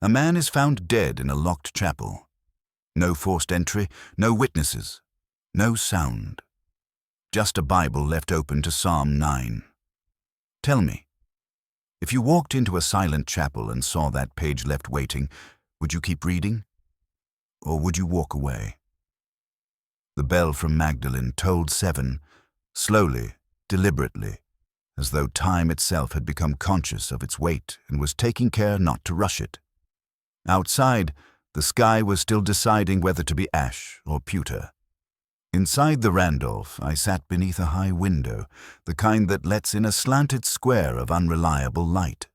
A man is found dead in a locked chapel. No forced entry, no witnesses, no sound. Just a Bible left open to Psalm 9. Tell me, if you walked into a silent chapel and saw that page left waiting, would you keep reading? Or would you walk away? The bell from Magdalene tolled 7, slowly, deliberately, as though time itself had become conscious of its weight and was taking care not to rush it. Outside, the sky was still deciding whether to be ash or pewter. Inside the Randolph, I sat beneath a high window, the kind that lets in a slanted square of unreliable light.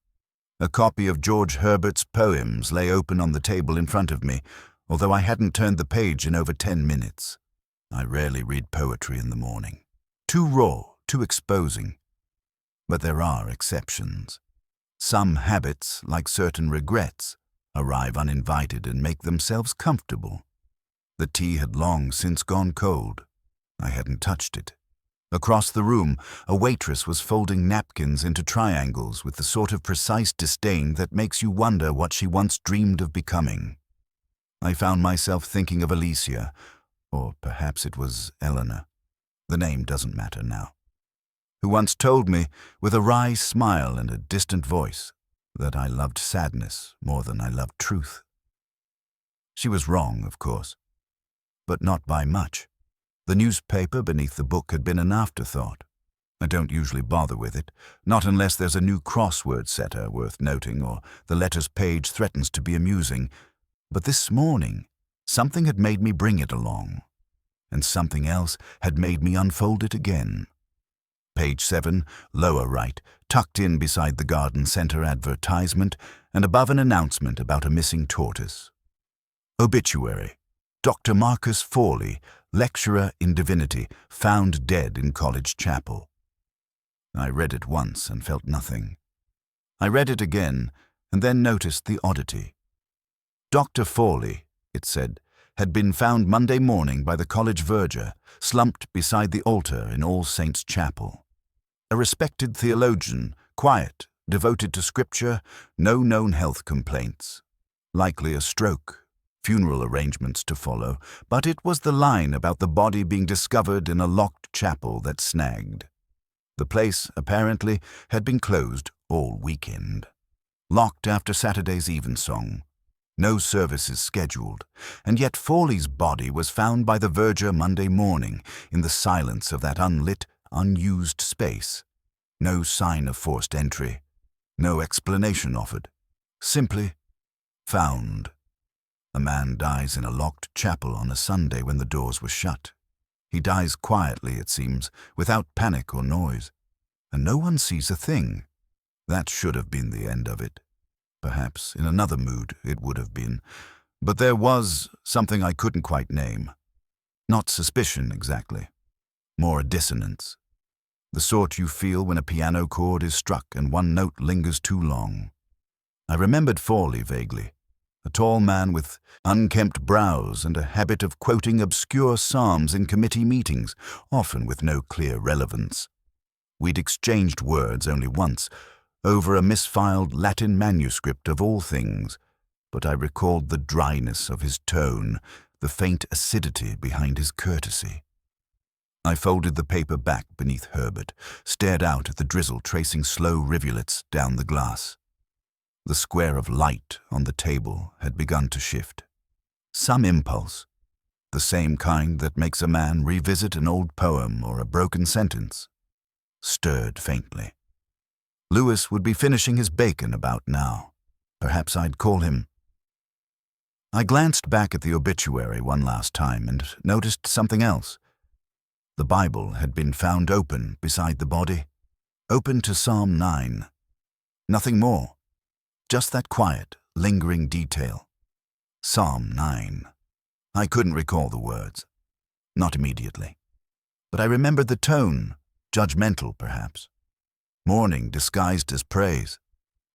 A copy of George Herbert's poems lay open on the table in front of me, although I hadn't turned the page in over 10 minutes. I rarely read poetry in the morning. Too raw, too exposing. But there are exceptions. Some habits, like certain regrets, arrive uninvited and make themselves comfortable. The tea had long since gone cold. I hadn't touched it. Across the room, a waitress was folding napkins into triangles with the sort of precise disdain that makes you wonder what she once dreamed of becoming. I found myself thinking of Alicia, or perhaps it was Eleanor. The name doesn't matter now. Who once told me, with a wry smile and a distant voice, that I loved sadness more than I loved truth. She was wrong, of course, but not by much. The newspaper beneath the book had been an afterthought. I don't usually bother with it, not unless there's a new crossword setter worth noting or the letters page threatens to be amusing. But this morning, something had made me bring it along, and something else had made me unfold it again. Page 7, lower right, tucked in beside the garden center advertisement and above an announcement about a missing tortoise. Obituary. Dr. Marcus Fawley, lecturer in divinity, found dead in college chapel. I read it once and felt nothing. I read it again and then noticed the oddity. Dr. Fawley, it said, had been found Monday morning by the college verger, slumped beside the altar in All Saints' Chapel. A respected theologian, quiet, devoted to scripture, no known health complaints. Likely a stroke, funeral arrangements to follow, but it was the line about the body being discovered in a locked chapel that snagged. The place, apparently, had been closed all weekend. Locked after Saturday's evensong. No services scheduled, and yet Fawley's body was found by the verger Monday morning in the silence of that unlit, unused space. No sign of forced entry. No explanation offered. Simply found. A man dies in a locked chapel on a Sunday when the doors were shut. He dies quietly, it seems, without panic or noise, and no one sees a thing. That should have been the end of it. Perhaps in another mood it would have been, but there was something I couldn't quite name. Not suspicion, exactly. More a dissonance. The sort you feel when a piano chord is struck and one note lingers too long. I remembered Fawley vaguely. A tall man with unkempt brows and a habit of quoting obscure psalms in committee meetings, often with no clear relevance. We'd exchanged words only once, over a misfiled Latin manuscript of all things, but I recalled the dryness of his tone, the faint acidity behind his courtesy. I folded the paper back beneath Herbert, stared out at the drizzle tracing slow rivulets down the glass. The square of light on the table had begun to shift. Some impulse, the same kind that makes a man revisit an old poem or a broken sentence, stirred faintly. Lewis would be finishing his bacon about now. Perhaps I'd call him. I glanced back at the obituary one last time and noticed something else. The Bible had been found open beside the body, open to Psalm 9. Nothing more. Just that quiet, lingering detail. Psalm 9. I couldn't recall the words. Not immediately. But I remembered the tone, judgmental perhaps. Mourning disguised as praise.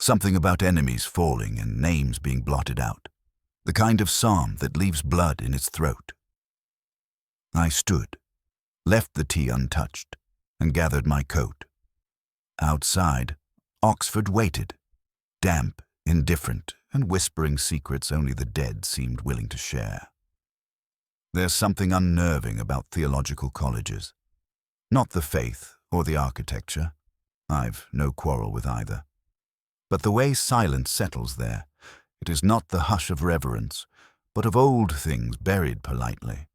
Something about enemies falling and names being blotted out. The kind of psalm that leaves blood in its throat. I stood, left the tea untouched, and gathered my coat. Outside, Oxford waited, damp, indifferent, and whispering secrets only the dead seemed willing to share. There's something unnerving about theological colleges. Not the faith or the architecture. I've no quarrel with either. But the way silence settles there, it is not the hush of reverence, but of old things buried politely.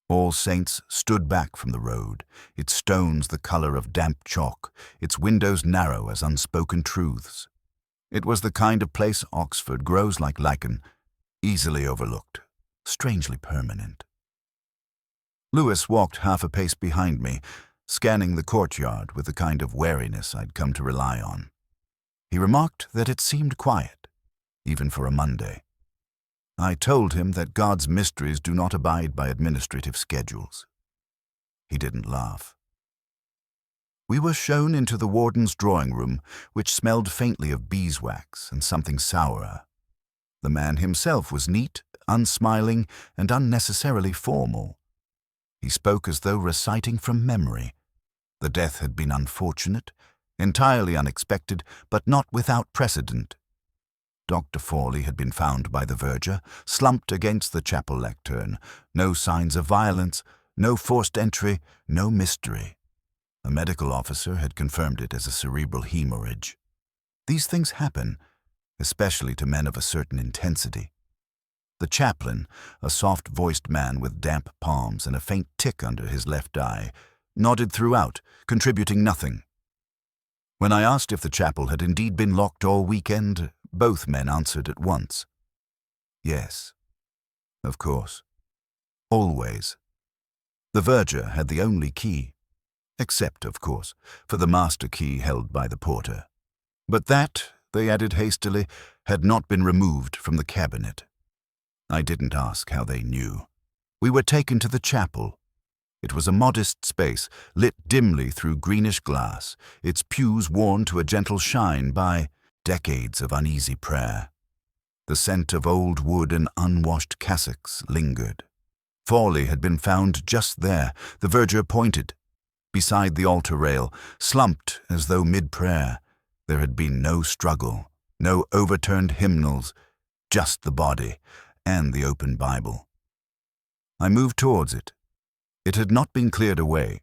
All Saints stood back from the road, its stones the color of damp chalk, its windows narrow as unspoken truths. It was the kind of place Oxford grows like lichen, easily overlooked, strangely permanent. Lewis walked half a pace behind me, scanning the courtyard with the kind of wariness I'd come to rely on. He remarked that it seemed quiet, even for a Monday. I told him that God's mysteries do not abide by administrative schedules. He didn't laugh. We were shown into the warden's drawing room, which smelled faintly of beeswax and something sourer. The man himself was neat, unsmiling, and unnecessarily formal. He spoke as though reciting from memory. The death had been unfortunate, entirely unexpected, but not without precedent. Dr. Fawley had been found by the verger, slumped against the chapel lectern. No signs of violence, no forced entry, no mystery. A medical officer had confirmed it as a cerebral hemorrhage. These things happen, especially to men of a certain intensity. The chaplain, a soft-voiced man with damp palms and a faint tic under his left eye, nodded throughout, contributing nothing. When I asked if the chapel had indeed been locked all weekend, both men answered at once. Yes, of course. Always. The verger had the only key, except, of course, for the master key held by the porter. But that, they added hastily, had not been removed from the cabinet. I didn't ask how they knew. We were taken to the chapel. It was a modest space, lit dimly through greenish glass, its pews worn to a gentle shine by decades of uneasy prayer. The scent of old wood and unwashed cassocks lingered. Fawley had been found just there, the verger pointed. Beside the altar rail, slumped as though mid-prayer. There had been no struggle, no overturned hymnals, just the body and the open Bible. I moved towards it. It had not been cleared away,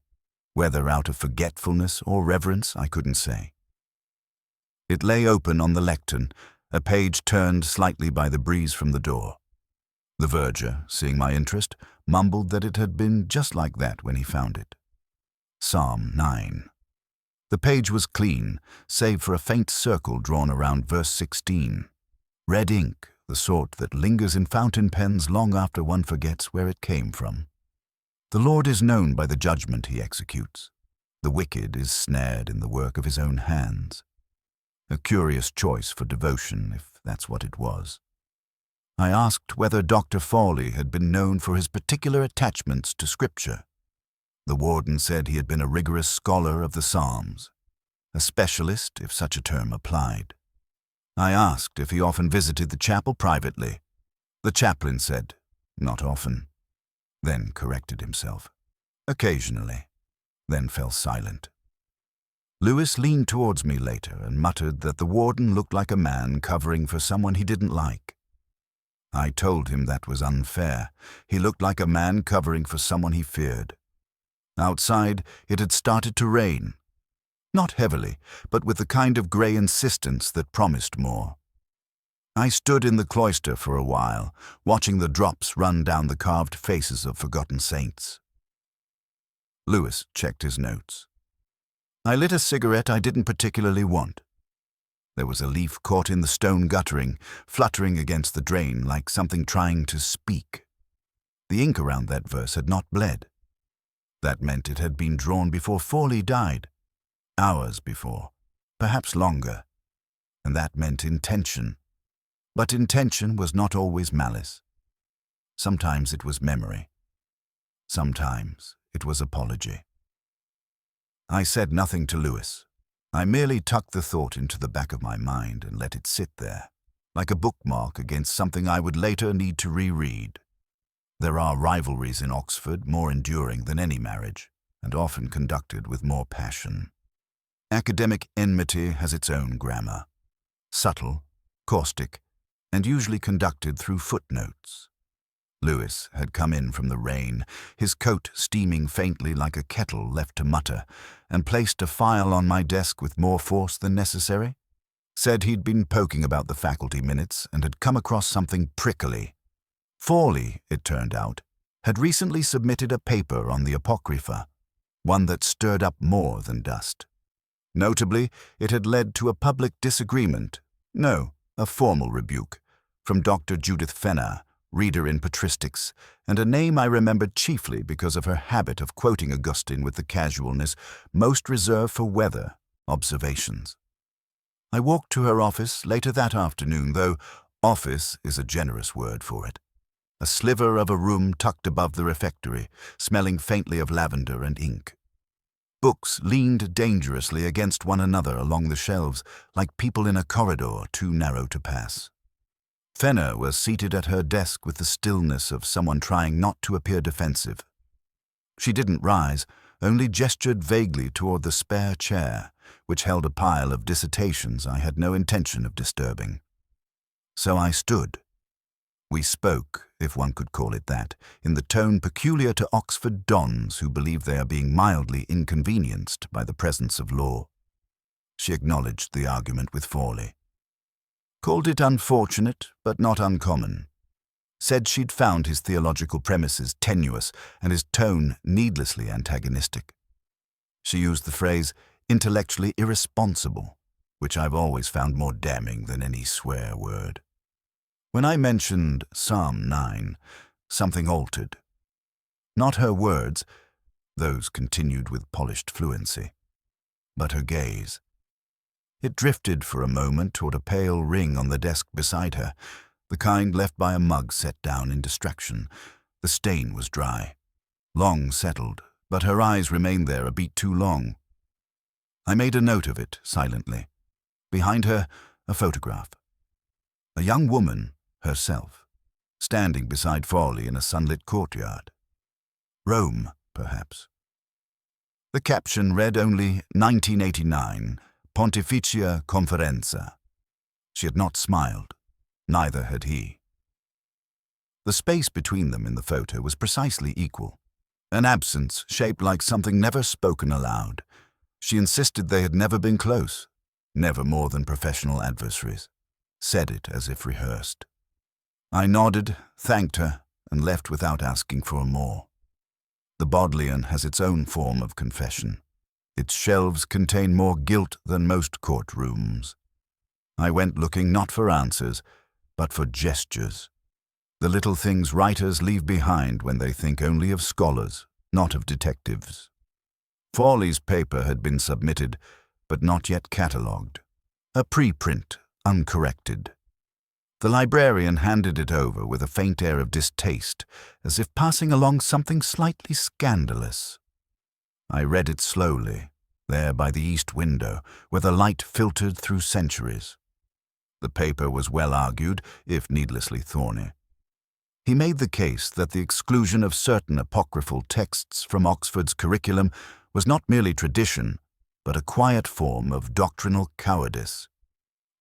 whether out of forgetfulness or reverence I couldn't say. It lay open on the lectern, a page turned slightly by the breeze from the door. The verger, seeing my interest, mumbled that it had been just like that when he found it. Psalm 9. The page was clean, save for a faint circle drawn around verse 16. Red ink, the sort that lingers in fountain pens long after one forgets where it came from. The Lord is known by the judgment he executes. The wicked is snared in the work of his own hands. A curious choice for devotion, if that's what it was. I asked whether Dr. Fawley had been known for his particular attachments to Scripture. The warden said he had been a rigorous scholar of the Psalms, a specialist, if such a term applied. I asked if he often visited the chapel privately. The chaplain said, not often, then corrected himself. Occasionally, then fell silent. Lewis leaned towards me later and muttered that the warden looked like a man covering for someone he didn't like. I told him that was unfair. He looked like a man covering for someone he feared. Outside, it had started to rain. Not heavily, but with the kind of grey insistence that promised more. I stood in the cloister for a while, watching the drops run down the carved faces of forgotten saints. Lewis checked his notes. I lit a cigarette I didn't particularly want. There was a leaf caught in the stone guttering, fluttering against the drain like something trying to speak. The ink around that verse had not bled. That meant it had been drawn before Fawley died. Hours before, perhaps longer. And that meant intention. But intention was not always malice. Sometimes it was memory. Sometimes it was apology. I said nothing to Lewis. I merely tucked the thought into the back of my mind and let it sit there, like a bookmark against something I would later need to reread. There are rivalries in Oxford more enduring than any marriage, and often conducted with more passion. Academic enmity has its own grammar. Subtle, caustic, and usually conducted through footnotes. Lewis had come in from the rain, his coat steaming faintly like a kettle left to mutter, and placed a file on my desk with more force than necessary. Said he'd been poking about the faculty minutes and had come across something prickly. Fawley, it turned out, had recently submitted a paper on the Apocrypha, one that stirred up more than dust. Notably, it had led to a public disagreement, no, a formal rebuke, from Dr. Judith Fenner, reader in patristics, and a name I remembered chiefly because of her habit of quoting Augustine with the casualness most reserved for weather observations. I walked to her office later that afternoon, though office is a generous word for it. A sliver of a room tucked above the refectory, smelling faintly of lavender and ink. Books leaned dangerously against one another along the shelves, like people in a corridor too narrow to pass. Fenner was seated at her desk with the stillness of someone trying not to appear defensive. She didn't rise, only gestured vaguely toward the spare chair, which held a pile of dissertations I had no intention of disturbing. So I stood. We spoke, if one could call it that, in the tone peculiar to Oxford dons who believe they are being mildly inconvenienced by the presence of law. She acknowledged the argument with Fawley. Called it unfortunate, but not uncommon. Said she'd found his theological premises tenuous and his tone needlessly antagonistic. She used the phrase intellectually irresponsible, which I've always found more damning than any swear word. When I mentioned Psalm 9, something altered. Not her words, those continued with polished fluency, but her gaze. It drifted for a moment toward a pale ring on the desk beside her, the kind left by a mug set down in distraction. The stain was dry, long settled, but her eyes remained there a beat too long. I made a note of it, silently. Behind her, a photograph. A young woman, herself, standing beside Fawley in a sunlit courtyard. Rome, perhaps. The caption read only 1989, Pontificia Conferenza. She had not smiled. Neither had he. The space between them in the photo was precisely equal. An absence shaped like something never spoken aloud. She insisted they had never been close, never more than professional adversaries. Said it as if rehearsed. I nodded, thanked her, and left without asking for more. The Bodleian has its own form of confession. Its shelves contain more guilt than most courtrooms. I went looking not for answers, but for gestures. The little things writers leave behind when they think only of scholars, not of detectives. Fawley's paper had been submitted, but not yet catalogued. A preprint, uncorrected. The librarian handed it over with a faint air of distaste, as if passing along something slightly scandalous. I read it slowly, there by the east window, where the light filtered through centuries. The paper was well argued, if needlessly thorny. He made the case that the exclusion of certain apocryphal texts from Oxford's curriculum was not merely tradition, but a quiet form of doctrinal cowardice.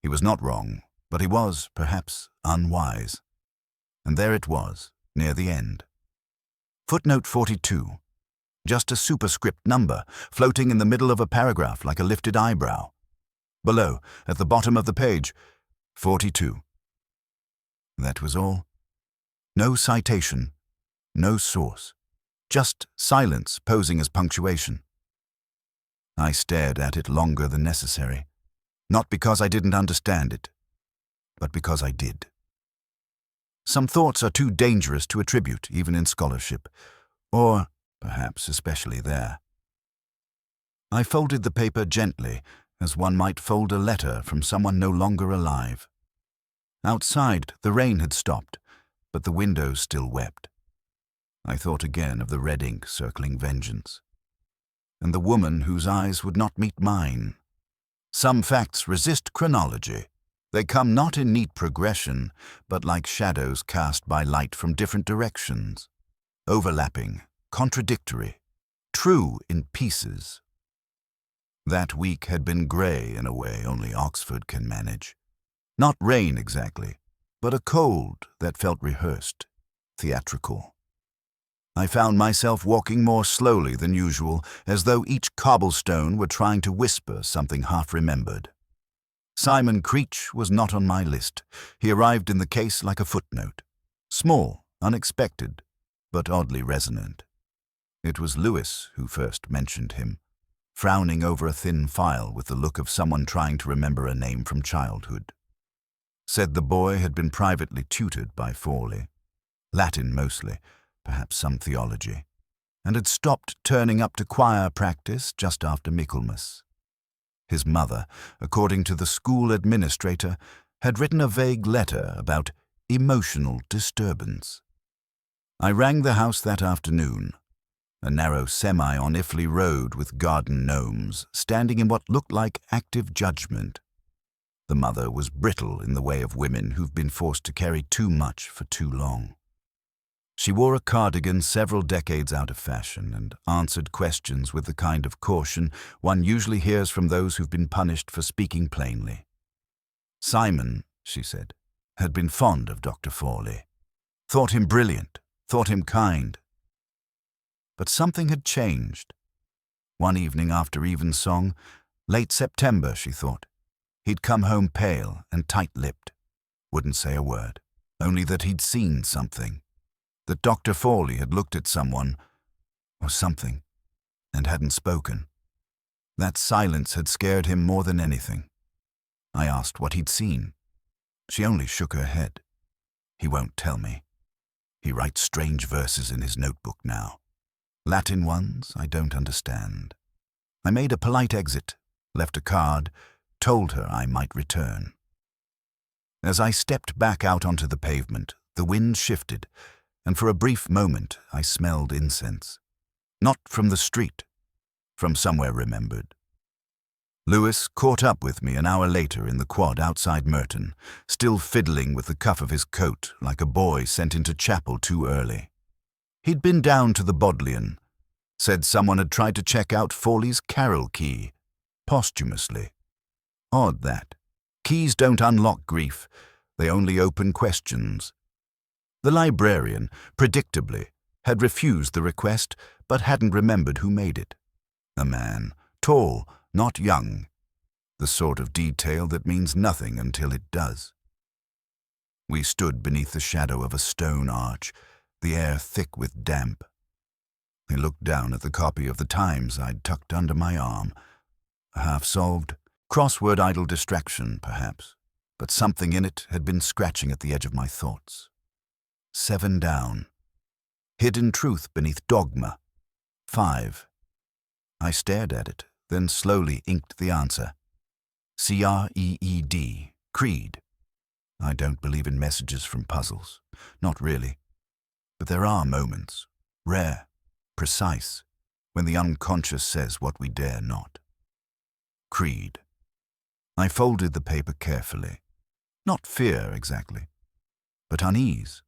He was not wrong, but he was, perhaps, unwise. And there it was, near the end. Footnote 42. Just a superscript number, floating in the middle of a paragraph like a lifted eyebrow. Below, at the bottom of the page, 42. That was all. No citation, no source, just silence posing as punctuation. I stared at it longer than necessary, not because I didn't understand it, but because I did. Some thoughts are too dangerous to attribute, even in scholarship, or perhaps especially there. I folded the paper gently, as one might fold a letter from someone no longer alive. Outside, the rain had stopped, but the windows still wept. I thought again of the red ink circling vengeance, and the woman whose eyes would not meet mine. Some facts resist chronology. They come not in neat progression, but like shadows cast by light from different directions, overlapping, contradictory, true in pieces. That week had been grey in a way only Oxford can manage. Not rain exactly, but a cold that felt rehearsed, theatrical. I found myself walking more slowly than usual, as though each cobblestone were trying to whisper something half-remembered. Simon Creech was not on my list. He arrived in the case like a footnote. Small, unexpected, but oddly resonant. It was Lewis who first mentioned him, frowning over a thin file with the look of someone trying to remember a name from childhood. Said the boy had been privately tutored by Forley, Latin mostly, perhaps some theology, and had stopped turning up to choir practice just after Michaelmas. His mother, according to the school administrator, had written a vague letter about emotional disturbance. I rang the house that afternoon, a narrow semi on Iffley Road with garden gnomes, standing in what looked like active judgment. The mother was brittle in the way of women who've been forced to carry too much for too long. She wore a cardigan several decades out of fashion and answered questions with the kind of caution one usually hears from those who've been punished for speaking plainly. Simon, she said, had been fond of Dr. Forley, thought him brilliant, thought him kind. But something had changed. One evening after evensong, late September, she thought, he'd come home pale and tight-lipped, wouldn't say a word, only that he'd seen something. That Dr. Forley had looked at someone, or something, and hadn't spoken. That silence had scared him more than anything. I asked what he'd seen. She only shook her head. He won't tell me. He writes strange verses in his notebook now. Latin ones I don't understand. I made a polite exit, left a card, told her I might return. As I stepped back out onto the pavement, the wind shifted, and for a brief moment I smelled incense. Not from the street, from somewhere remembered. Lewis caught up with me an hour later in the quad outside Merton, still fiddling with the cuff of his coat like a boy sent into chapel too early. He'd been down to the Bodleian, said someone had tried to check out Forley's carol key, posthumously. Odd that. Keys don't unlock grief, they only open questions. The librarian, predictably, had refused the request but hadn't remembered who made it. A man, tall, not young, the sort of detail that means nothing until it does. We stood beneath the shadow of a stone arch, the air thick with damp. I looked down at the copy of the Times I'd tucked under my arm. A half-solved, crossword idle distraction, perhaps, but something in it had been scratching at the edge of my thoughts. 7 down. Hidden truth beneath dogma. 5. I stared at it, then slowly inked the answer. C-R-E-E-D. Creed. I don't believe in messages from puzzles. Not really. But there are moments, rare, precise, when the unconscious says what we dare not. Creed. I folded the paper carefully. Not fear, exactly, but unease.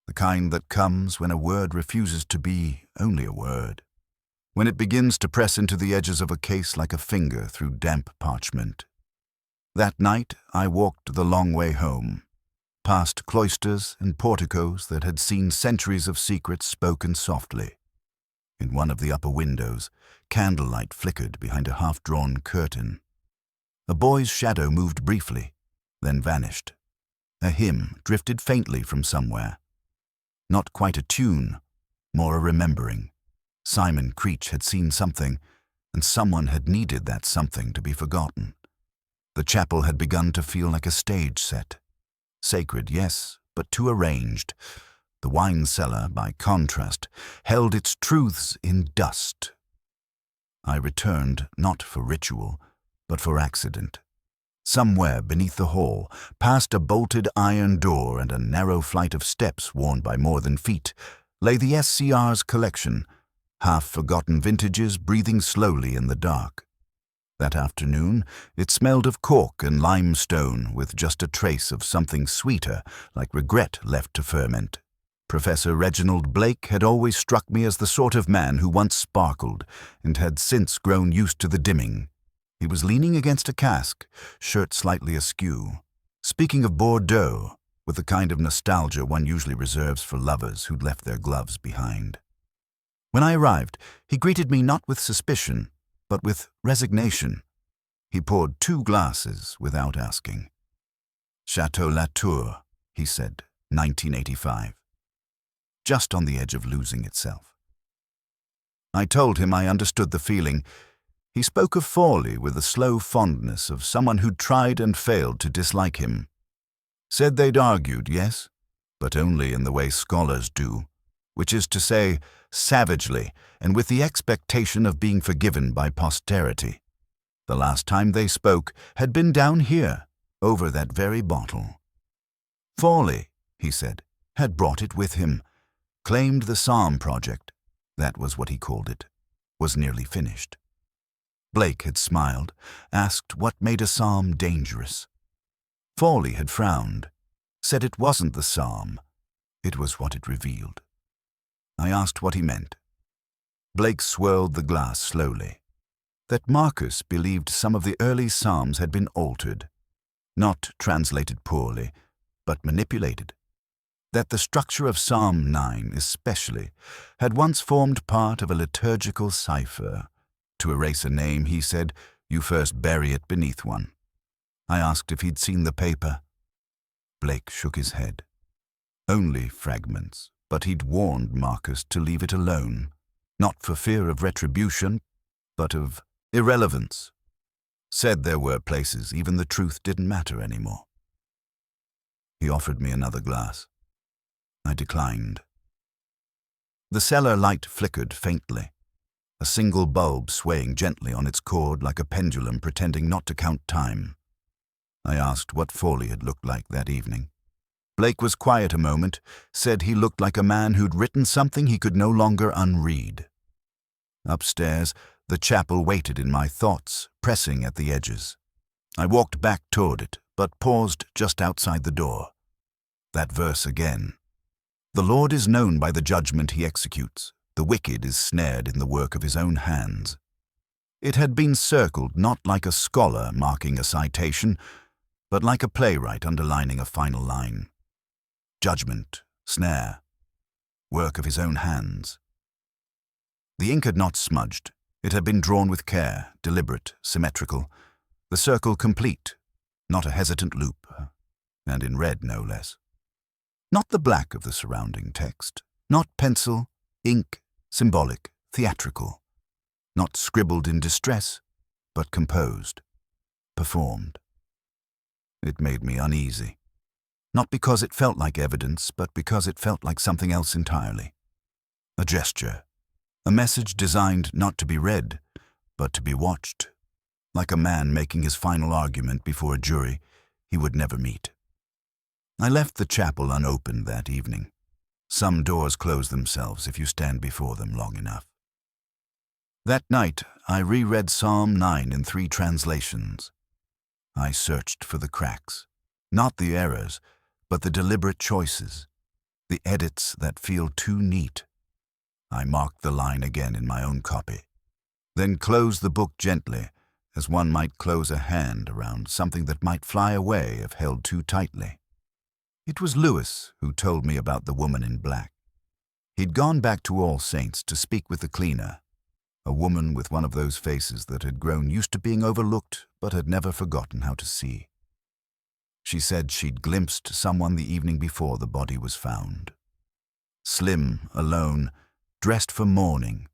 The kind that comes when a word refuses to be only a word, when it begins to press into the edges of a case like a finger through damp parchment. That night I walked the long way home, past cloisters and porticos that had seen centuries of secrets spoken softly. In one of the upper windows, candlelight flickered behind a half-drawn curtain. A boy's shadow moved briefly, then vanished. A hymn drifted faintly from somewhere. Not quite a tune, more a remembering. Simon Creech had seen something, and someone had needed that something to be forgotten. The chapel had begun to feel like a stage set. Sacred, yes, but too arranged. The wine cellar, by contrast, held its truths in dust. I returned not for ritual, but for accident. Somewhere beneath the hall, past a bolted iron door and a narrow flight of steps worn by more than feet, lay the SCR's collection, half-forgotten vintages breathing slowly in the dark. That afternoon, it smelled of cork and limestone with just a trace of something sweeter, like regret left to ferment. Professor Reginald Blake had always struck me as the sort of man who once sparkled and had since grown used to the dimming. He was leaning against a cask, shirt slightly askew, speaking of Bordeaux, with the kind of nostalgia one usually reserves for lovers who'd left their gloves behind. When I arrived, he greeted me not with suspicion, but with resignation. He poured 2 glasses without asking. Chateau Latour, he said, 1985. Just on the edge of losing itself. I told him I understood the feeling. He spoke of Forley with the slow fondness of someone who'd tried and failed to dislike him. Said they'd argued, yes, but only in the way scholars do, which is to say, savagely, and with the expectation of being forgiven by posterity. The last time they spoke had been down here, over that very bottle. Forley, he said, had brought it with him, claimed the Psalm project, that was what he called it, was nearly finished. Blake had smiled, asked what made a psalm dangerous. Forley had frowned, said it wasn't the psalm, it was what it revealed. I asked what he meant. Blake swirled the glass slowly. That Marcus believed some of the early psalms had been altered, not translated poorly, but manipulated. That the structure of Psalm 9 especially had once formed part of a liturgical cipher. To erase a name, he said, you first bury it beneath one. I asked if he'd seen the paper. Blake shook his head. Only fragments, but he'd warned Marcus to leave it alone, not for fear of retribution, but of irrelevance. Said there were places even the truth didn't matter anymore. He offered me another glass. I declined. The cellar light flickered faintly, a single bulb swaying gently on its cord like a pendulum pretending not to count time. I asked what Forley had looked like that evening. Blake was quiet a moment, said he looked like a man who'd written something he could no longer unread. Upstairs, the chapel waited in my thoughts, pressing at the edges. I walked back toward it, but paused just outside the door. That verse again. The Lord is known by the judgment he executes. The wicked is snared in the work of his own hands. It had been circled not like a scholar marking a citation, but like a playwright underlining a final line. Judgment, snare, work of his own hands. The ink had not smudged. It had been drawn with care, deliberate, symmetrical, the circle complete, not a hesitant loop, and in red no less. Not the black of the surrounding text, not pencil, ink, symbolic, theatrical, not scribbled in distress, but composed, performed. It made me uneasy, not because it felt like evidence, but because it felt like something else entirely. A gesture, a message designed not to be read, but to be watched, like a man making his final argument before a jury he would never meet. I left the chapel unopened that evening. Some doors close themselves if you stand before them long enough. That night, I reread Psalm 9 in 3 translations. I searched for the cracks, not the errors, but the deliberate choices, the edits that feel too neat. I marked the line again in my own copy, then closed the book gently, as one might close a hand around something that might fly away if held too tightly. It was Lewis who told me about the woman in black. He'd gone back to All Saints to speak with the cleaner, a woman with one of those faces that had grown used to being overlooked but had never forgotten how to see. She said she'd glimpsed someone the evening before the body was found. Slim, alone, dressed for mourning,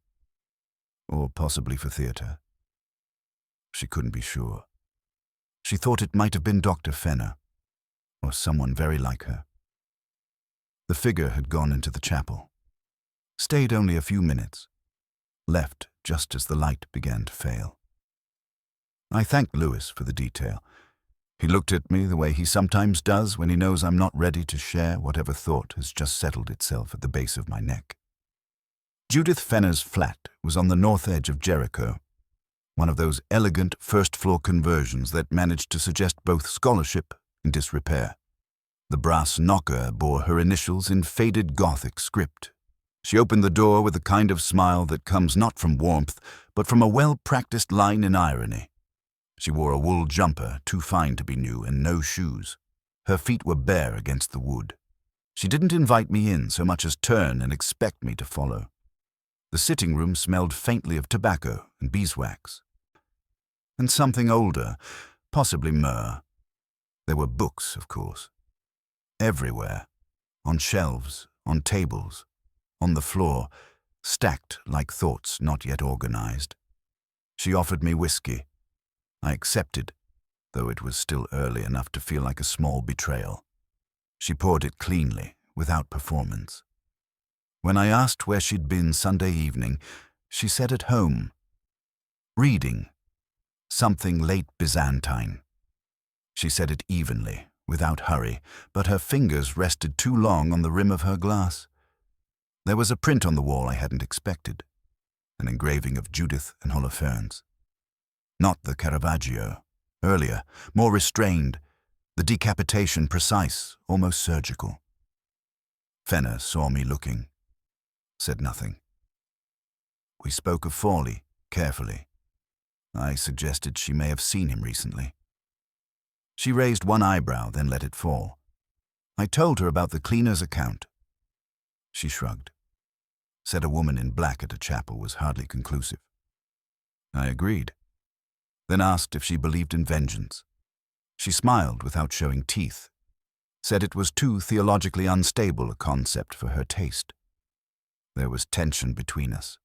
or possibly for theatre. She couldn't be sure. She thought it might have been Dr. Fenner, or someone very like her. The figure had gone into the chapel, stayed only a few minutes, left just as the light began to fail. I thanked Lewis for the detail. He looked at me the way he sometimes does when he knows I'm not ready to share whatever thought has just settled itself at the base of my neck. Judith Fenner's flat was on the north edge of Jericho, one of those elegant first-floor conversions that managed to suggest both scholarship and disrepair. The brass knocker bore her initials in faded Gothic script. She opened the door with the kind of smile that comes not from warmth, but from a well-practiced line in irony. She wore a wool jumper, too fine to be new, and no shoes. Her feet were bare against the wood. She didn't invite me in so much as turn and expect me to follow. The sitting room smelled faintly of tobacco and beeswax. And something older, possibly myrrh. There were books, of course. Everywhere. On shelves, on tables, on the floor, stacked like thoughts not yet organized. She offered me whiskey. I accepted, though it was still early enough to feel like a small betrayal. She poured it cleanly, without performance. When I asked where she'd been Sunday evening, she said at home. Reading. Something late Byzantine. She said it evenly, without hurry, but her fingers rested too long on the rim of her glass. There was a print on the wall I hadn't expected, an engraving of Judith and Holofernes. Not the Caravaggio, earlier, more restrained, the decapitation precise, almost surgical. Fenner saw me looking, said nothing. We spoke of Fawley, carefully. I suggested she may have seen him recently. She raised one eyebrow, then let it fall. I told her about the cleaner's account. She shrugged. Said a woman in black at a chapel was hardly conclusive. I agreed. Then asked if she believed in vengeance. She smiled without showing teeth. Said it was too theologically unstable a concept for her taste. There was tension between us,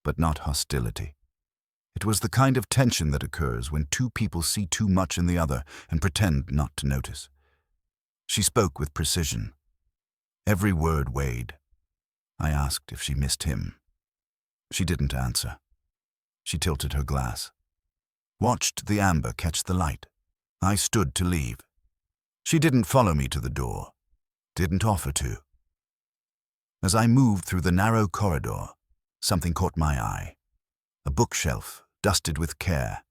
but not hostility. It was the kind of tension that occurs when two people see too much in the other and pretend not to notice. She spoke with precision. Every word weighed. I asked if she missed him. She didn't answer. She tilted her glass. Watched the amber catch the light. I stood to leave. She didn't follow me to the door. Didn't offer to. As I moved through the narrow corridor, something caught my eye. A bookshelf, dusted with care,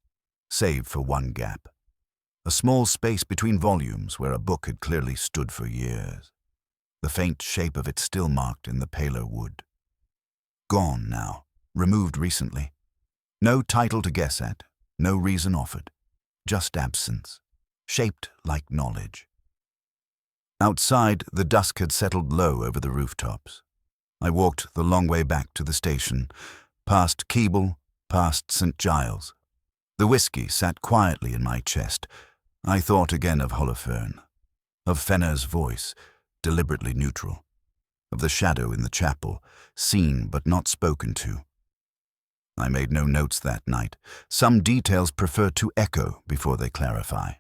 save for one gap. A small space between volumes where a book had clearly stood for years. The faint shape of it still marked in the paler wood. Gone now, removed recently. No title to guess at, no reason offered. Just absence, shaped like knowledge. Outside, the dusk had settled low over the rooftops. I walked the long way back to the station, past Keble, past St. Giles. The whiskey sat quietly in my chest. I thought again of Holofernes, of Fenner's voice, deliberately neutral, of the shadow in the chapel, seen but not spoken to. I made no notes that night. Some details prefer to echo before they clarify.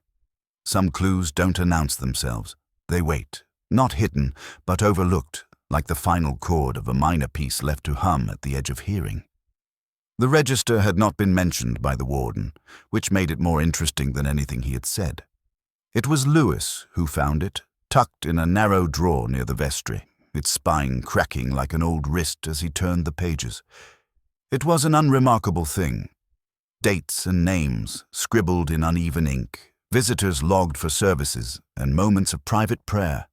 Some clues don't announce themselves. They wait, not hidden, but overlooked, like the final chord of a minor piece left to hum at the edge of hearing. The register had not been mentioned by the warden, which made it more interesting than anything he had said. It was Lewis who found it, tucked in a narrow drawer near the vestry, its spine cracking like an old wrist as he turned the pages. It was an unremarkable thing. Dates and names, scribbled in uneven ink, visitors logged for services, and moments of private prayer.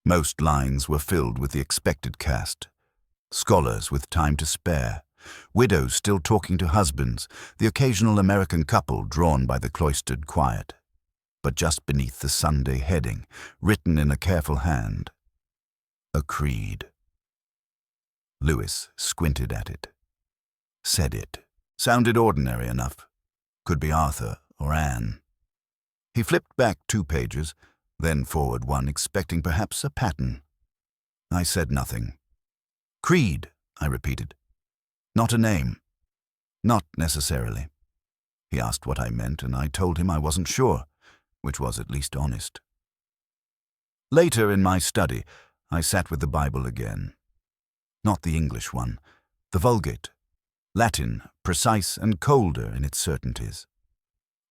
Most lines were filled with the expected cast. Scholars with time to spare, widows still talking to husbands, the occasional American couple drawn by the cloistered quiet. But just beneath the Sunday heading, written in a careful hand, a creed. Lewis squinted at it. Said it. Sounded ordinary enough. Could be Arthur or Anne. He flipped back 2 pages, then forward one, expecting perhaps a pattern. I said nothing. Creed, I repeated. Not a name. Not necessarily. He asked what I meant, and I told him I wasn't sure, which was at least honest. Later in my study, I sat with the Bible again. Not the English one, the Vulgate. Latin, precise and colder in its certainties.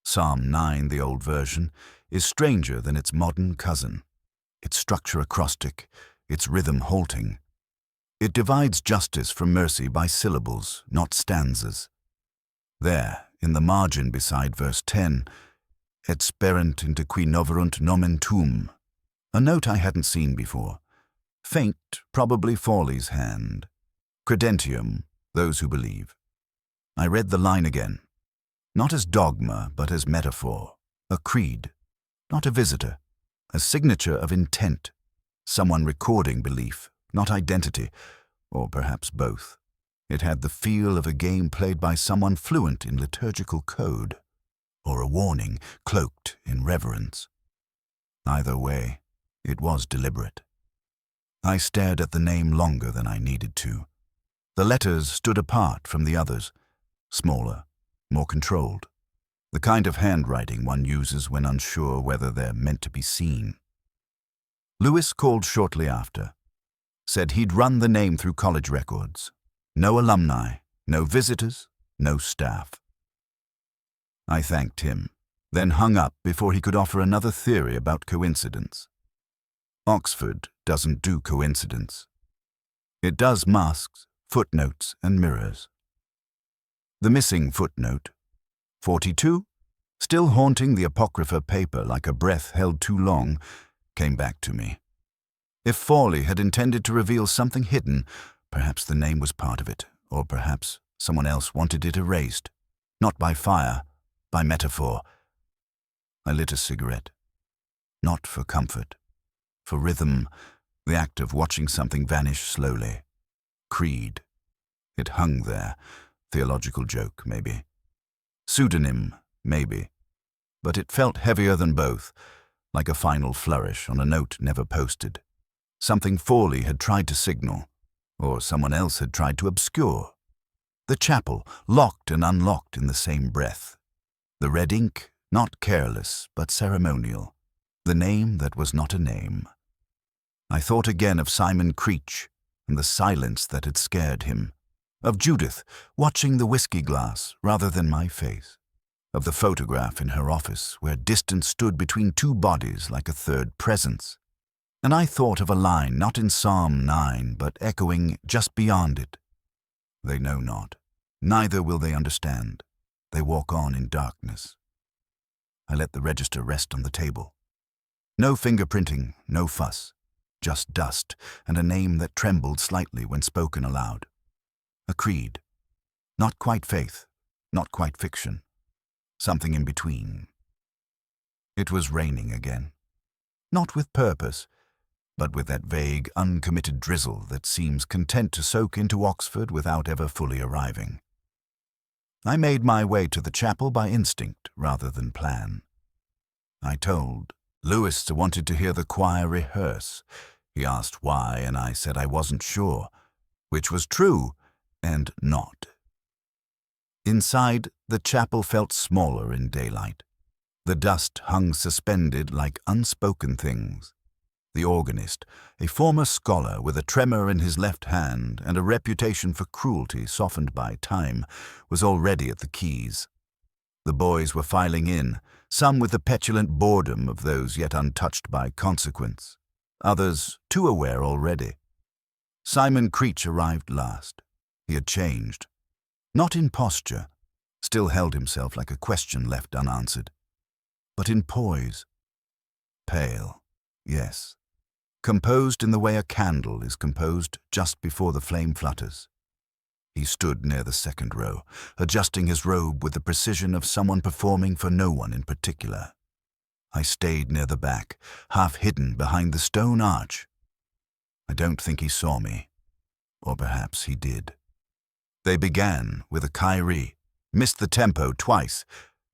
Psalm 9, the old version, is stranger than its modern cousin, its structure acrostic, its rhythm halting. It divides justice from mercy by syllables, not stanzas. There, in the margin beside verse 10, et sperent inte qui noverunt nomen tuum, a note I hadn't seen before. Faint, probably Fawley's hand. Credentium, those who believe. I read the line again. Not as dogma, but as metaphor. A creed. Not a visitor. a signature of intent, someone recording belief, not identity, or perhaps both. It had the feel of a game played by someone fluent in liturgical code, or a warning cloaked in reverence. Either way, it was deliberate. I stared at the name longer than I needed to. The letters stood apart from the others, smaller, more controlled, the kind of handwriting one uses when unsure whether they're meant to be seen. Lewis called shortly after, said he'd run the name through college records. No alumni, no visitors, no staff. I thanked him, then hung up before he could offer another theory about coincidence. Oxford doesn't do coincidence. It does masks, footnotes, and mirrors. The missing footnote, 42, still haunting the apocrypha paper like a breath held too long, came back to me. If Fawley had intended to reveal something hidden, perhaps the name was part of it, or perhaps someone else wanted it erased, not by fire, by metaphor. I lit a cigarette. Not for comfort. For rhythm, the act of watching something vanish slowly. Creed. It hung there. Theological joke, maybe. Pseudonym, maybe. But it felt heavier than both, like a final flourish on a note never posted. Something Fawley had tried to signal, or someone else had tried to obscure. The chapel, locked and unlocked in the same breath. The red ink, not careless, but ceremonial. The name that was not a name. I thought again of Simon Creech and the silence that had scared him. Of Judith watching the whiskey glass rather than my face. Of the photograph in her office where distance stood between two bodies like a third presence. And I thought of a line not in Psalm 9 but echoing just beyond it. They know not, neither will they understand. They walk on in darkness. I let the register rest on the table. No fingerprinting, no fuss. Just dust and a name that trembled slightly when spoken aloud. A creed. Not quite faith, not quite fiction. Something in between. It was raining again. Not with purpose, but with that vague, uncommitted drizzle that seems content to soak into Oxford without ever fully arriving. I made my way to the chapel by instinct rather than plan. I told. Lewis wanted to hear the choir rehearse. He asked why, and I said I wasn't sure, which was true and not. Inside, the chapel felt smaller in daylight. The dust hung suspended like unspoken things. The organist, a former scholar with a tremor in his left hand and a reputation for cruelty softened by time, was already at the keys. The boys were filing in, some with the petulant boredom of those yet untouched by consequence, others too aware already. Simon Creech arrived last. He had changed. Not in posture, still held himself like a question left unanswered, but in poise. Pale, yes. Composed in the way a candle is composed just before the flame flutters. He stood near the second row, adjusting his robe with the precision of someone performing for no one in particular. I stayed near the back, half hidden behind the stone arch. I don't think he saw me, or perhaps he did. They began with a Kyrie, missed the tempo twice,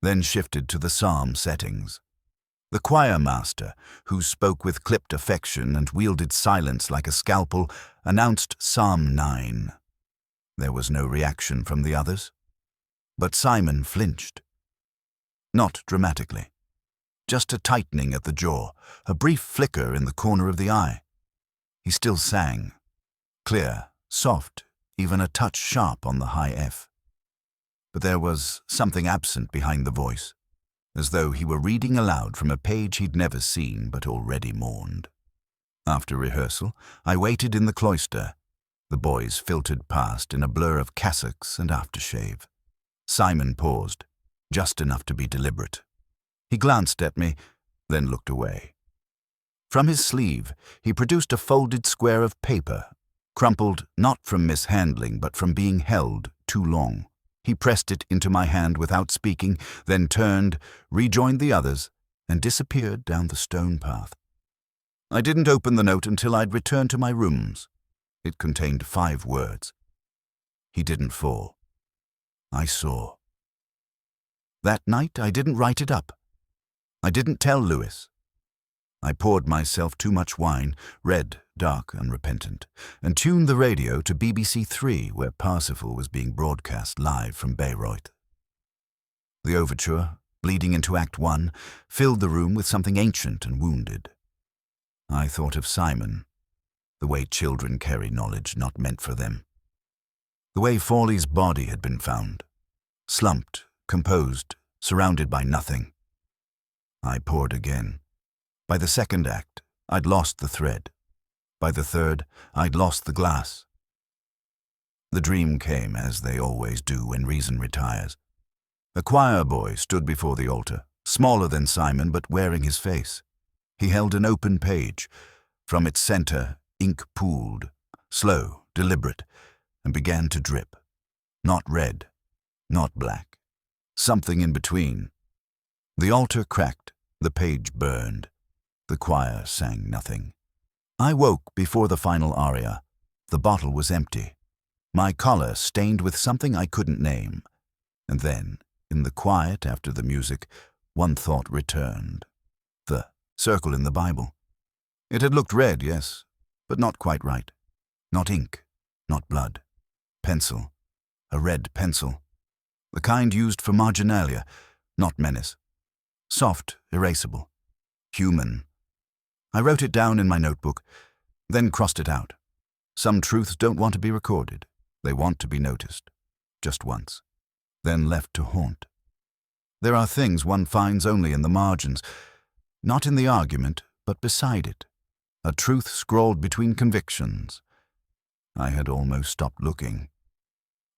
then shifted to the psalm settings. The choir master, who spoke with clipped affection and wielded silence like a scalpel, announced Psalm 9. There was no reaction from the others, but Simon flinched. Not dramatically. Just a tightening at the jaw, a brief flicker in the corner of the eye. He still sang. Clear, soft, even a touch sharp on the high F. But there was something absent behind the voice, as though he were reading aloud from a page he'd never seen but already mourned. After rehearsal, I waited in the cloister. The boys filtered past in a blur of cassocks and aftershave. Simon paused, just enough to be deliberate. He glanced at me, then looked away. From his sleeve, he produced a folded square of paper, crumpled not from mishandling but from being held too long. He pressed it into my hand without speaking, then turned, rejoined the others, and disappeared down the stone path. I didn't open the note until I'd returned to my rooms. It contained 5 words. He didn't fall. I saw. That night, I didn't write it up. I didn't tell Lewis. I poured myself too much wine, red, dark, unrepentant, and tuned the radio to BBC 3, where Parsifal was being broadcast live from Bayreuth. The overture, bleeding into Act 1, filled the room with something ancient and wounded. I thought of Simon, the way children carry knowledge not meant for them. The way Fawley's body had been found, slumped, composed, surrounded by nothing. I poured again. By the second act, I'd lost the thread. By the third, I'd lost the glass. The dream came, as they always do when reason retires. A choir boy stood before the altar, smaller than Simon but wearing his face. He held an open page. From its center, ink pooled, slow, deliberate, and began to drip. Not red, not black. Something in between. The altar cracked, the page burned. The choir sang nothing. I woke before the final aria. The bottle was empty. My collar stained with something I couldn't name. And then, in the quiet after the music, one thought returned. The circle in the Bible. It had looked red, yes, but not quite right. Not ink, not blood. Pencil. A red pencil. The kind used for marginalia, not menace. Soft, erasable. Human. I wrote it down in my notebook, then crossed it out. Some truths don't want to be recorded. They want to be noticed. Just once. Then left to haunt. There are things one finds only in the margins, not in the argument, but beside it. A truth scrawled between convictions. I had almost stopped looking.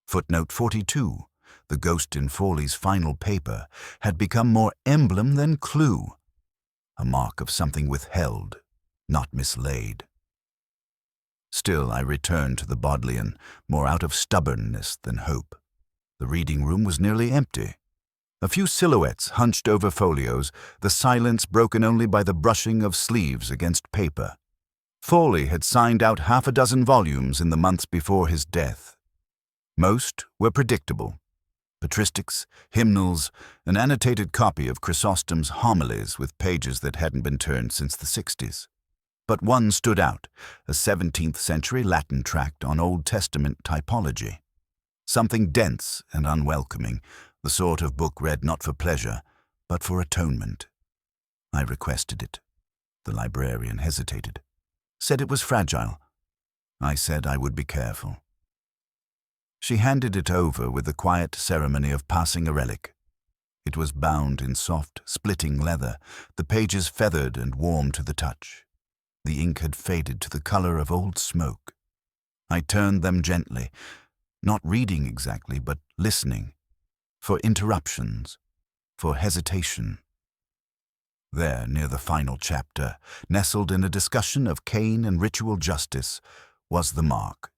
Footnote 42, the ghost in Fawley's final paper, had become more emblem than clue. A mark of something withheld, not mislaid. Still, I returned to the Bodleian, more out of stubbornness than hope. The reading room was nearly empty. A few silhouettes hunched over folios, the silence broken only by the brushing of sleeves against paper. Fawley had signed out 6 volumes in the months before his death. Most were predictable. Patristics, hymnals, an annotated copy of Chrysostom's homilies with pages that hadn't been turned since the 60s. But one stood out, a 17th-century Latin tract on Old Testament typology. Something dense and unwelcoming, the sort of book read not for pleasure, but for atonement. I requested it. The librarian hesitated, said it was fragile. I said I would be careful. She handed it over with the quiet ceremony of passing a relic. It was bound in soft, splitting leather, the pages feathered and warm to the touch. The ink had faded to the color of old smoke. I turned them gently, not reading exactly, but listening, for interruptions, for hesitation. There, near the final chapter, nestled in a discussion of Cain and ritual justice, was the mark.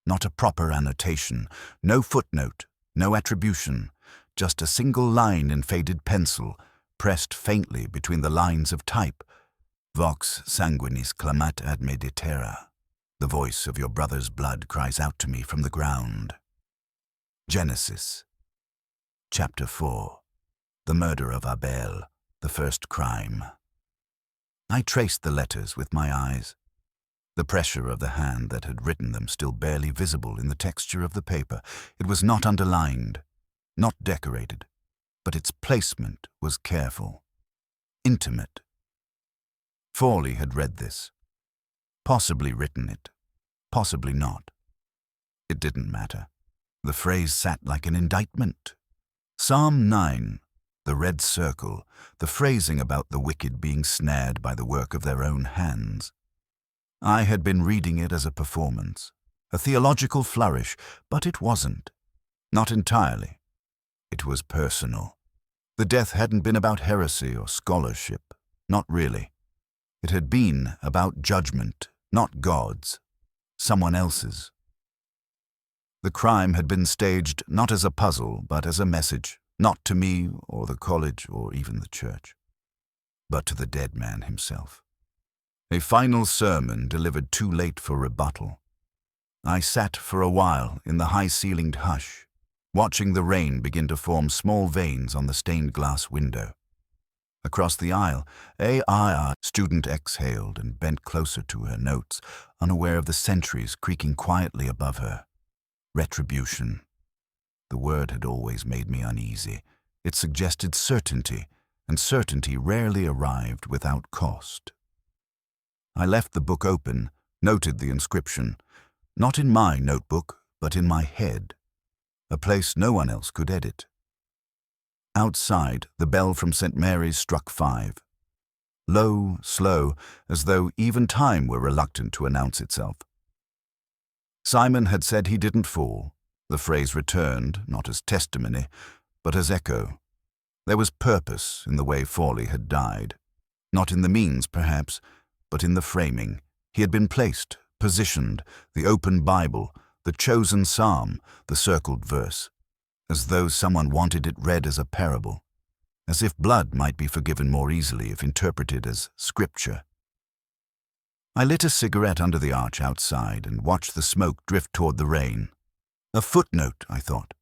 Not a proper annotation, no footnote, no attribution, just a single line in faded pencil, pressed faintly between the lines of type. Vox sanguinis clamat ad me de terra. The voice of your brother's blood cries out to me from the ground. Genesis. Chapter 4. The murder of Abel, the first crime. I traced the letters with my eyes. The pressure of the hand that had written them still barely visible in the texture of the paper. It was not underlined, not decorated, but its placement was careful, intimate. Fawley had read this, possibly written it, possibly not. It didn't matter. The phrase sat like an indictment. Psalm 9, the red circle, the phrasing about the wicked being snared by the work of their own hands. I had been reading it as a performance, a theological flourish, but it wasn't. Not entirely. It was personal. The death hadn't been about heresy or scholarship, not really. It had been about judgment, not God's, someone else's. The crime had been staged not as a puzzle, but as a message, not to me or the college or even the church, but to the dead man himself. A final sermon delivered too late for rebuttal. I sat for a while in the high-ceilinged hush, watching the rain begin to form small veins on the stained glass window. Across the aisle, a student exhaled and bent closer to her notes, unaware of the centuries creaking quietly above her. Retribution. The word had always made me uneasy. It suggested certainty, and certainty rarely arrived without cost. I left the book open, noted the inscription, not in my notebook, but in my head, a place no one else could edit. Outside, the bell from St. Mary's struck 5. Low, slow, as though even time were reluctant to announce itself. Simon had said he didn't fall. The phrase returned, not as testimony, but as echo. There was purpose in the way Fawley had died. Not in the means, perhaps, but in the framing. He had been placed, positioned, the open Bible, the chosen psalm, the circled verse, as though someone wanted it read as a parable, as if blood might be forgiven more easily if interpreted as scripture. I lit a cigarette under the arch outside and watched the smoke drift toward the rain. A footnote, I thought.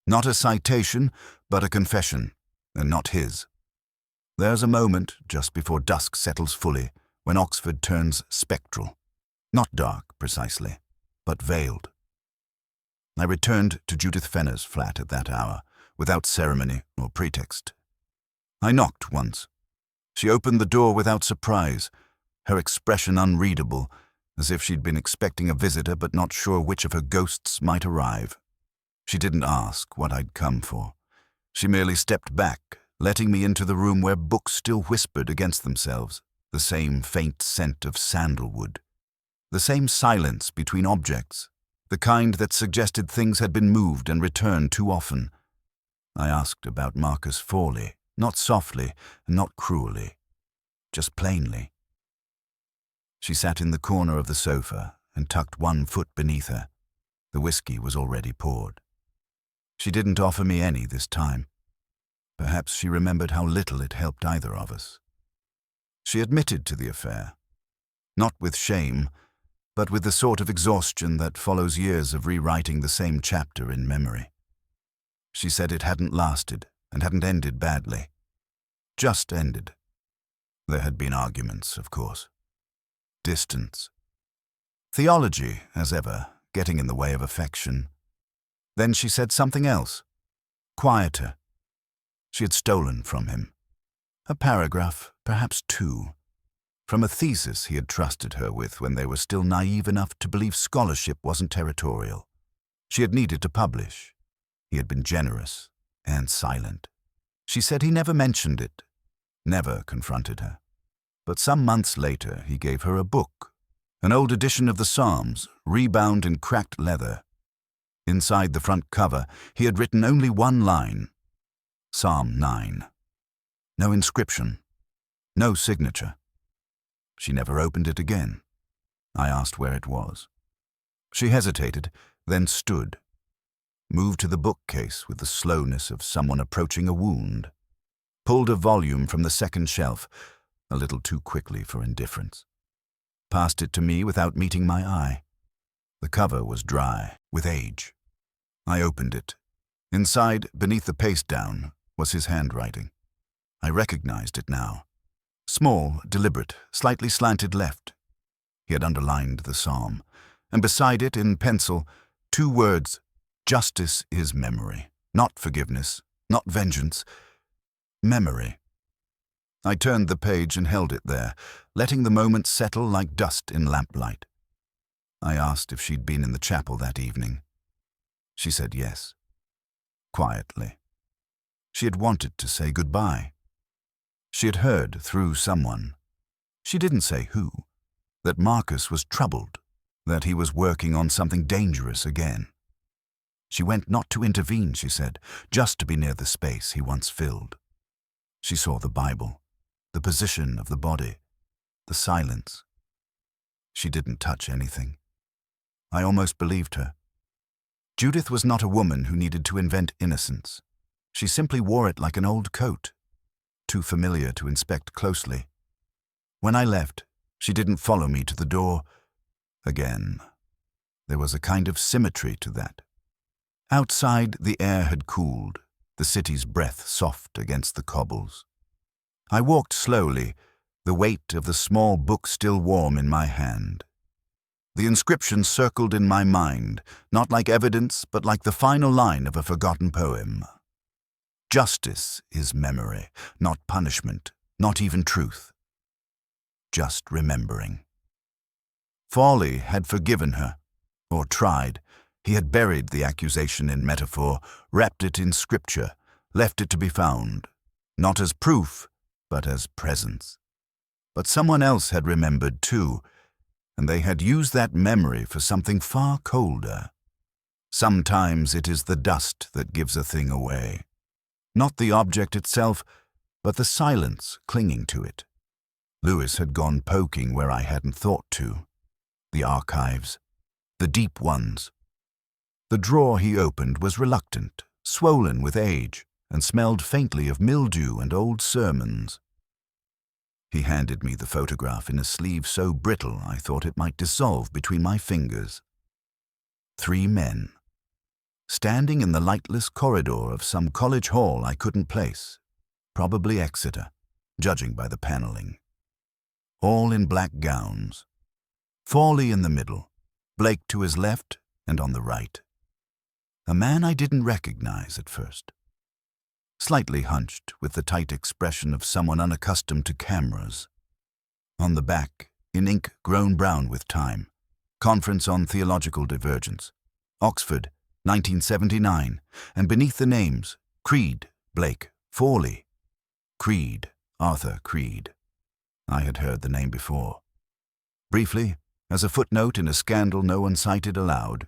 Not a citation, but a confession, and not his. There's a moment, just before dusk settles fully, when Oxford turns spectral. Not dark, precisely, but veiled. I returned to Judith Fenner's flat at that hour, without ceremony or pretext. I knocked once. She opened the door without surprise, her expression unreadable, as if she'd been expecting a visitor but not sure which of her ghosts might arrive. She didn't ask what I'd come for. She merely stepped back, letting me into the room where books still whispered against themselves, the same faint scent of sandalwood, the same silence between objects, the kind that suggested things had been moved and returned too often. I asked about Marcus Fawley, not softly and not cruelly, just plainly. She sat in the corner of the sofa and tucked one foot beneath her. The whiskey was already poured. She didn't offer me any this time. Perhaps she remembered how little it helped either of us. She admitted to the affair, not with shame, but with the sort of exhaustion that follows years of rewriting the same chapter in memory. She said it hadn't lasted and hadn't ended badly. Just ended. There had been arguments, of course. Distance. Theology, as ever, getting in the way of affection. Then she said something else, quieter. She had stolen from him. A paragraph, perhaps 2, from a thesis he had trusted her with when they were still naive enough to believe scholarship wasn't territorial. She had needed to publish. He had been generous and silent. She said he never mentioned it, never confronted her. But some months later he gave her a book, an old edition of the Psalms, rebound in cracked leather. Inside the front cover he had written only one line, Psalm 9. No inscription, no signature. She never opened it again. I asked where it was. She hesitated, then stood, moved to the bookcase with the slowness of someone approaching a wound, pulled a volume from the second shelf, a little too quickly for indifference, passed it to me without meeting my eye. The cover was dry, with age. I opened it. Inside, beneath the paste-down, was his handwriting. I recognized it now. Small, deliberate, slightly slanted left. He had underlined the psalm, and beside it, in pencil, 2 words, justice is memory. Not forgiveness, not vengeance. Memory. I turned the page and held it there, letting the moment settle like dust in lamplight. I asked if she'd been in the chapel that evening. She said yes, quietly. She had wanted to say goodbye. She had heard through someone, she didn't say who, that Marcus was troubled, that he was working on something dangerous again. She went not to intervene, she said, just to be near the space he once filled. She saw the Bible, the position of the body, the silence. She didn't touch anything. I almost believed her. Judith was not a woman who needed to invent innocence. She simply wore it like an old coat, too familiar to inspect closely. When I left, She didn't follow me to the door. Again, there was a kind of symmetry to that. Outside, the air had cooled, the city's breath soft against the cobbles. I walked slowly, the weight of the small book still warm in my hand. The inscription circled in my mind, not like evidence, but like the final line of a forgotten poem. Justice is memory, not punishment, not even truth. Just remembering. Folly had forgiven her, or tried. He had buried the accusation in metaphor, wrapped it in scripture, left it to be found, not as proof, but as presence. But someone else had remembered too, and they had used that memory for something far colder. Sometimes it is the dust that gives a thing away. Not the object itself, but the silence clinging to it. Lewis had gone poking where I hadn't thought to. The archives, the deep ones. The drawer he opened was reluctant, swollen with age, and smelled faintly of mildew and old sermons. He handed me the photograph in a sleeve so brittle I thought it might dissolve between my fingers. 3 men, standing in the lightless corridor of some college hall I couldn't place, probably Exeter, judging by the paneling. All in black gowns. Fawley in the middle, Blake to his left and on the right. A man I didn't recognize at first. Slightly hunched, with the tight expression of someone unaccustomed to cameras. On the back, in ink grown brown with time, Conference on Theological Divergence, Oxford, 1979, and beneath the names, Creed, Blake, Fawley. Creed, Arthur Creed. I had heard the name before. Briefly, as a footnote in a scandal no one cited aloud,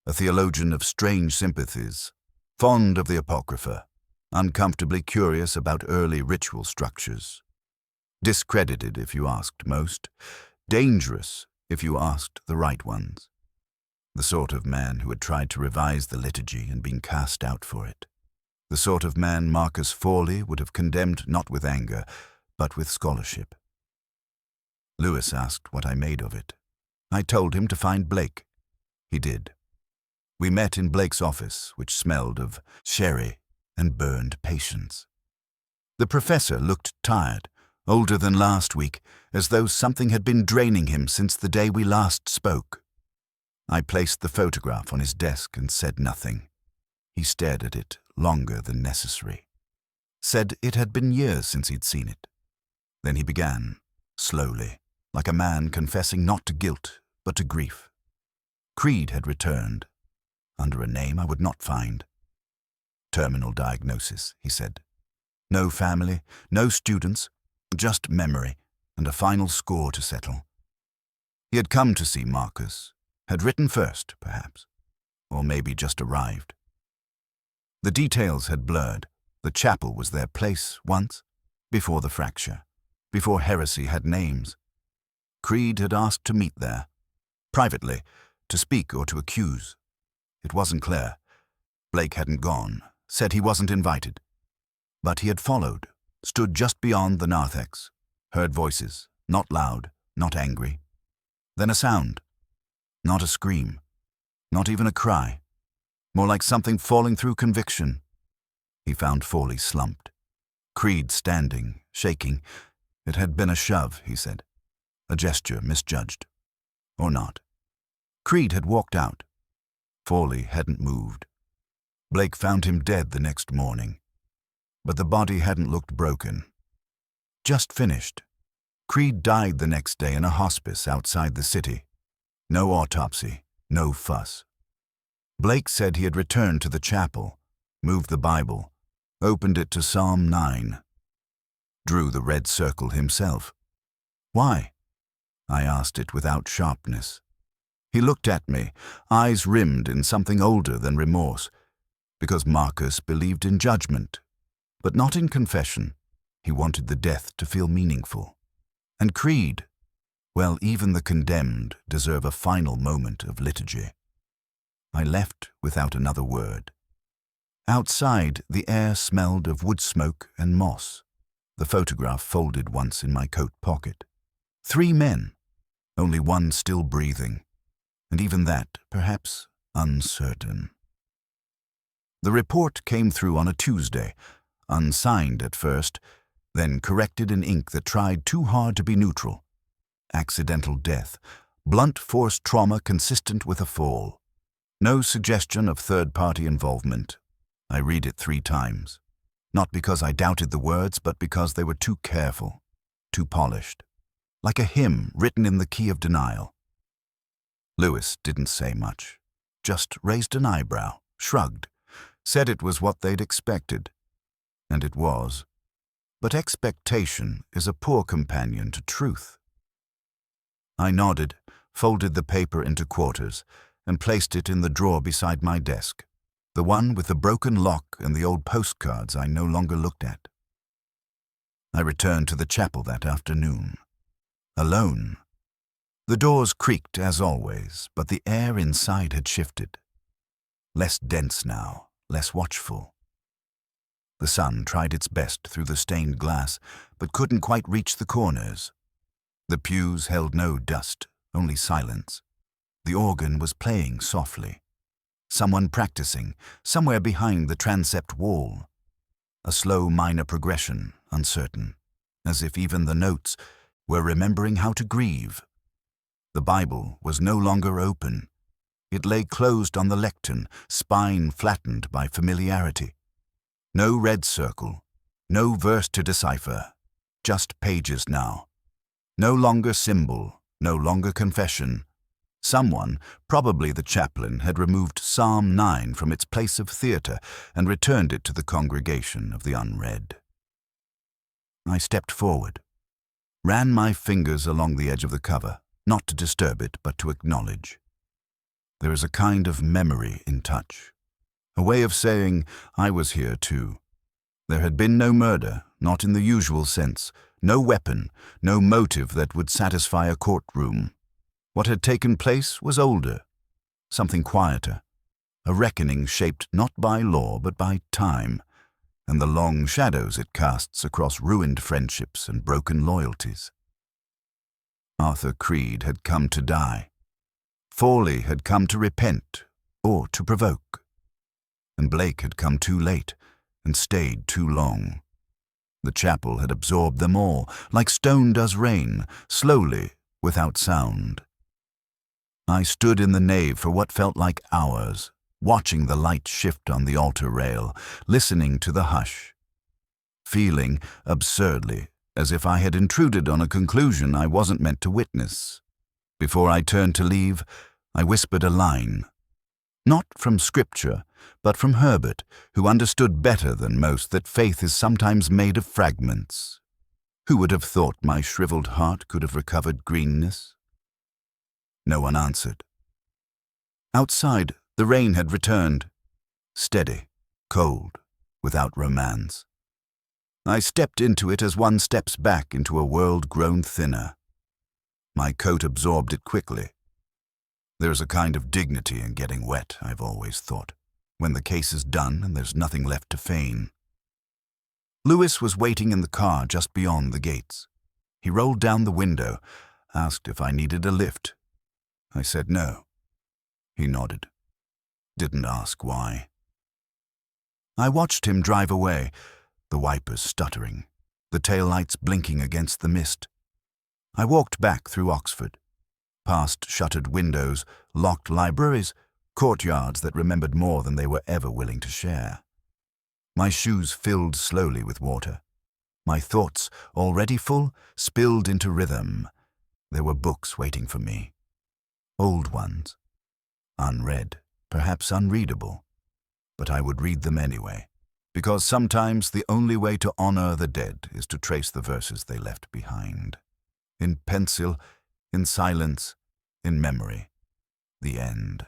a theologian of strange sympathies, fond of the Apocrypha, uncomfortably curious about early ritual structures. Discredited if you asked most, dangerous if you asked the right ones. The sort of man who had tried to revise the liturgy and been cast out for it. The sort of man Marcus Fawley would have condemned not with anger, but with scholarship. Lewis asked what I made of it. I told him to find Blake. He did. We met in Blake's office, which smelled of sherry and burned patience. The professor looked tired, older than last week, as though something had been draining him since the day we last spoke. I placed the photograph on his desk and said nothing. He stared at it longer than necessary. Said it had been years since he'd seen it. Then he began, slowly, like a man confessing not to guilt, but to grief. Creed had returned, under a name I would not find. Terminal diagnosis, he said. No family, no students, just memory and a final score to settle. He had come to see Marcus, had written first, perhaps, or maybe just arrived. The details had blurred. The chapel was their place once, before the fracture, before heresy had names. Creed had asked to meet there, privately, to speak or to accuse. It wasn't clear. Blake hadn't gone, said he wasn't invited. But he had followed, stood just beyond the narthex, heard voices, not loud, not angry. Then a sound, not a scream, not even a cry, more like something falling through conviction. He found Fawley slumped. Creed standing, shaking. It had been a shove, he said. A gesture misjudged. Or not. Creed had walked out. Fawley hadn't moved. Blake found him dead the next morning. But the body hadn't looked broken. Just finished. Creed died the next day in a hospice outside the city. No autopsy, no fuss. Blake said he had returned to the chapel, moved the Bible, opened it to Psalm 9. Drew the red circle himself. Why? I asked it without sharpness. He looked at me, eyes rimmed in something older than remorse, because Marcus believed in judgment, but not in confession. He wanted the death to feel meaningful. And Creed, well, even the condemned deserve a final moment of liturgy. I left without another word. Outside, the air smelled of wood smoke and moss. The photograph folded once in my coat pocket. 3 men, only one still breathing, and even that, perhaps, uncertain. The report came through on a Tuesday, unsigned at first, then corrected in ink that tried too hard to be neutral. Accidental death, blunt force trauma consistent with a fall. No suggestion of third-party involvement. I read it 3 times. Not because I doubted the words, but because they were too careful, too polished. Like a hymn written in the key of denial. Lewis didn't say much, just raised an eyebrow, shrugged, said it was what they'd expected. And it was. But expectation is a poor companion to truth. I nodded, folded the paper into quarters, and placed it in the drawer beside my desk, the one with the broken lock and the old postcards I no longer looked at. I returned to the chapel that afternoon. Alone. The doors creaked as always, but the air inside had shifted. Less dense now, less watchful. The sun tried its best through the stained glass, but couldn't quite reach the corners. The pews held no dust, only silence. The organ was playing softly. Someone practicing, somewhere behind the transept wall. A slow minor progression, uncertain, as if even the notes were remembering how to grieve. The Bible was no longer open. It lay closed on the lectern, spine flattened by familiarity. No red circle, no verse to decipher, just pages now. No longer symbol, no longer confession. Someone, probably the chaplain, had removed Psalm 9 from its place of theater and returned it to the congregation of the unread. I stepped forward, ran my fingers along the edge of the cover, not to disturb it, but to acknowledge. There is a kind of memory in touch, a way of saying I was here too. There had been no murder, not in the usual sense, no weapon, no motive that would satisfy a courtroom. What had taken place was older, something quieter, a reckoning shaped not by law but by time, and the long shadows it casts across ruined friendships and broken loyalties. Arthur Creed had come to die. Fawley had come to repent, or to provoke. And Blake had come too late, and stayed too long. The chapel had absorbed them all, like stone does rain, slowly, without sound. I stood in the nave for what felt like hours, watching the light shift on the altar rail, listening to the hush, feeling, absurdly, as if I had intruded on a conclusion I wasn't meant to witness. Before I turned to leave, I whispered a line. Not from Scripture, but from Herbert, who understood better than most that faith is sometimes made of fragments. Who would have thought my shriveled heart could have recovered greenness? No one answered. Outside, the rain had returned, steady, cold, without romance. I stepped into it as one steps back into a world grown thinner. My coat absorbed it quickly. There's a kind of dignity in getting wet, I've always thought, when the case is done and there's nothing left to feign. Lewis was waiting in the car just beyond the gates. He rolled down the window, asked if I needed a lift. I said no. He nodded. Didn't ask why. I watched him drive away, the wipers stuttering, the taillights blinking against the mist. I walked back through Oxford, past shuttered windows, locked libraries, courtyards that remembered more than they were ever willing to share. My shoes filled slowly with water. My thoughts, already full, spilled into rhythm. There were books waiting for me. Old ones. Unread, perhaps unreadable. But I would read them anyway, because sometimes the only way to honor the dead is to trace the verses they left behind. In pencil, in silence, in memory. The end.